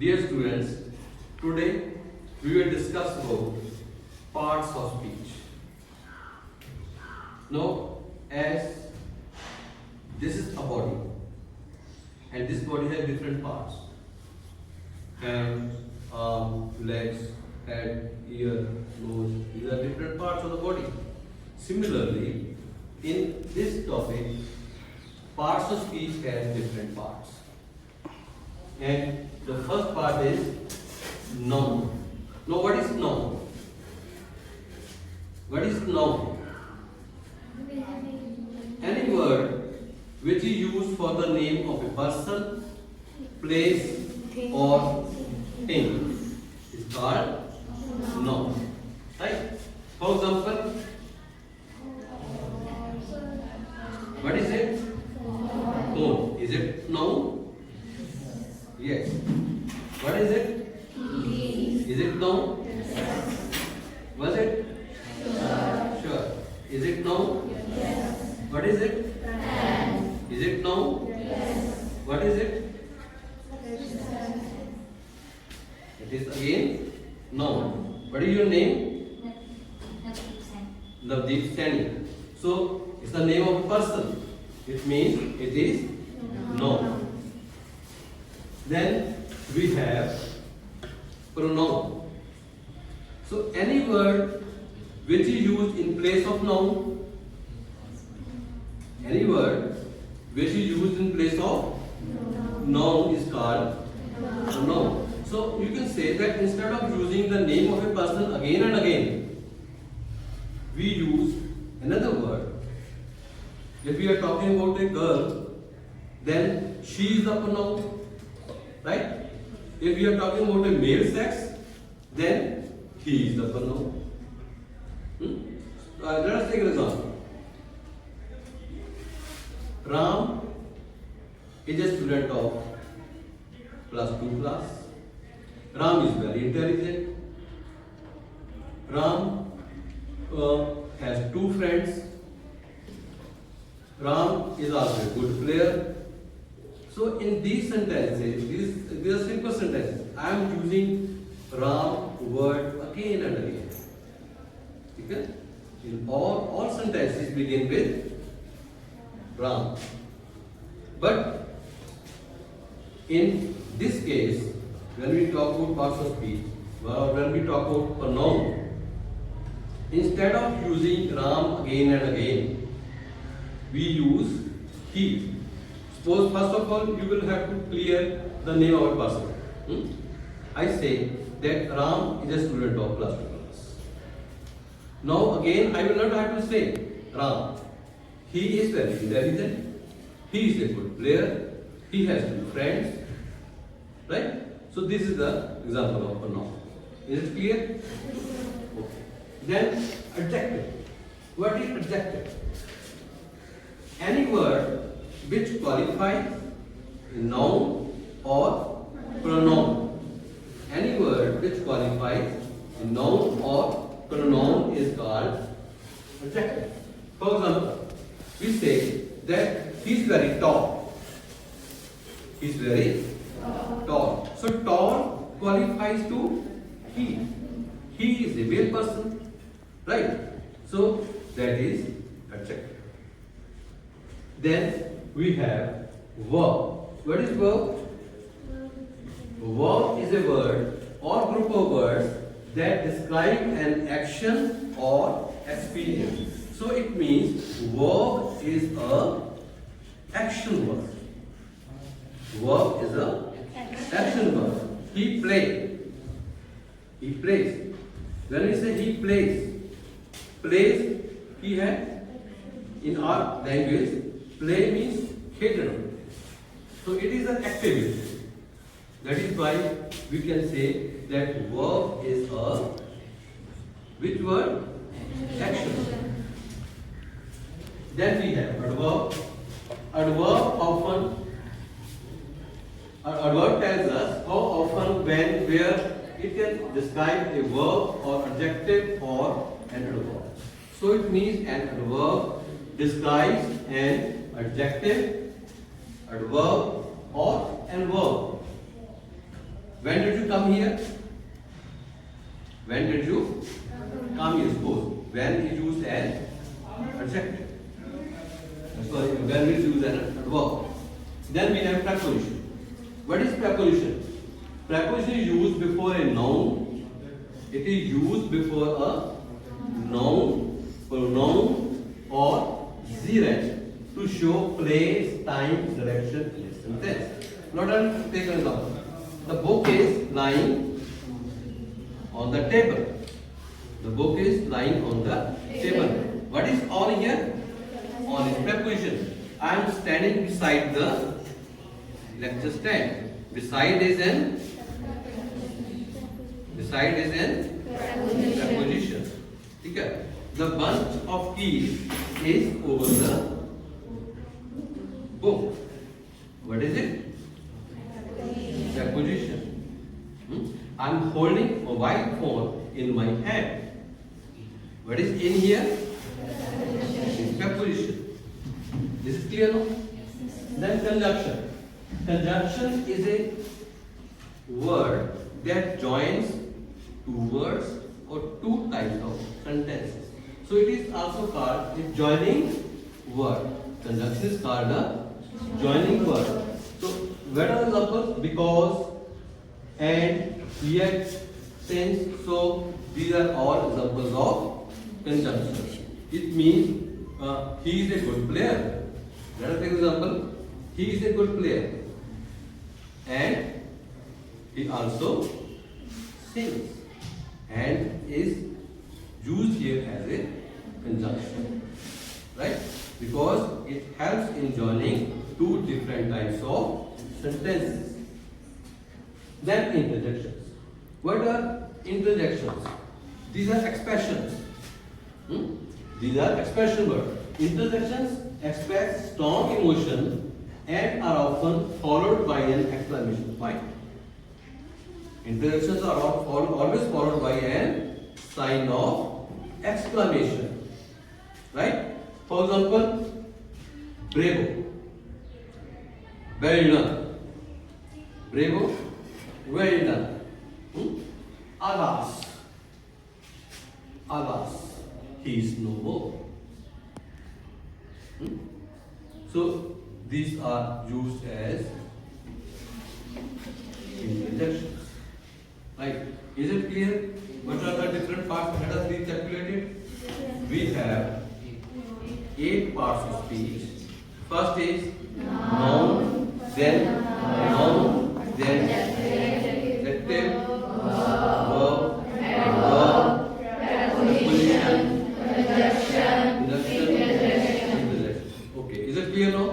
Dear students, today we will discuss about parts of speech. Now, as this is a body, and this body has different parts: hand, arm, legs, head, ear, nose. These are different parts of the body. Similarly, in this topic, parts of speech has different parts. And the first part is noun. Now, what is noun? What is noun? Any word which is used for the name of a person, place, or thing is called noun. Right? For example, what is it? Phone. Is it noun? Yes. What is it? Is it noun? Was it? Sure. Is it noun? What is it? Is it noun? What is it? It is again noun. What is your name? Navdeep Saini. So it's the name of a person. It means it is noun. Then we have pronoun. So any word which is used in place of noun, any word which is used in place of noun is called pronoun. So you can say that instead of using the name of a person again and again, we use another word. If we are talking about a girl, then she is the pronoun. Right? If we are talking about a male sex, then he is the pronoun. Let us take an example. Ram is a student of +2 class. Ram is very intelligent. Ram has 2 friends. Ram is also a good player. So in these sentences, these are simple sentences. I am using Ram word again and again. Okay? In all sentences begin with Ram. But in this case, when we talk about parts of speech, or when we talk about pronoun, instead of using Ram again and again, we use he. Suppose first of all you will have to clear the name of a person. I say that Ram is a student of +2 class. Now again I will not have to say Ram. He is very intelligent. He is a good player. He has 2 friends. Right? So this is the example of pronoun. Is it clear? Okay. Then adjective. What is adjective? Any word which qualifies a noun or pronoun. Any word which qualifies a noun or pronoun is called adjective. For example, we say that he is very tall. He is very tall. So tall qualifies to he. He is a male person. Right? So that is adjective. Then we have verb. What is verb? Verb is a word or group of words that describe an action or experience. So it means verb is a action word. Verb is a action word. He plays. He plays. When we say he plays, he has, in our language, play means खेलना. So it is an activity. That is why we can say that verb is a which word? Action. Then we have adverb. Adverb tells us how often, when, where it can describe a verb or adjective or an adverb. So it means an adverb describes an adjective, adverb, or an verb. When did you come here? When did you come here? Suppose when is used as adjective. Sorry, when is used as adverb. Then we have preposition. What is preposition? Preposition is used before a noun. It is used before a noun, pronoun, or gerund to show place, time, direction in a sentence. Now, take an example. The book is lying on the table. The book is lying on the table. What is on here? On is preposition. I am standing beside the lecture stand. Beside is an preposition. Okay. The bunch of keys is over the book. What is it? Preposition. I am holding a white phone in my hand. What is in here? It's preposition. This is clear now? Then conjunction. Conjunction is a word that joins two words or two types of sentences. So it is also called a joining word. Conjunction is called a joining word. So what are the examples? Because, and, yet, since, so these are all examples of conjunction. It means he is a good player. Let us take example. He is a good player. And he also sings. And is used here as a conjunction. Right? Because it helps in joining two different types of sentences. Then interjections. What are interjections? These are expressions. These are expression words. Interjections express strong emotion and are often followed by an exclamation point. Interjections are always followed by a sign of exclamation. Right? For example, bravo. Well done. Bravo. Well done. Alas. Alas. He is no more. So these are used as interjections. Right? Is it clear? What are the different parts? Let us recalculate it. We have 8 parts of speech. First is noun, then noun, then adjective, verb, preposition, conjunction, interjection. Okay, is it clear now?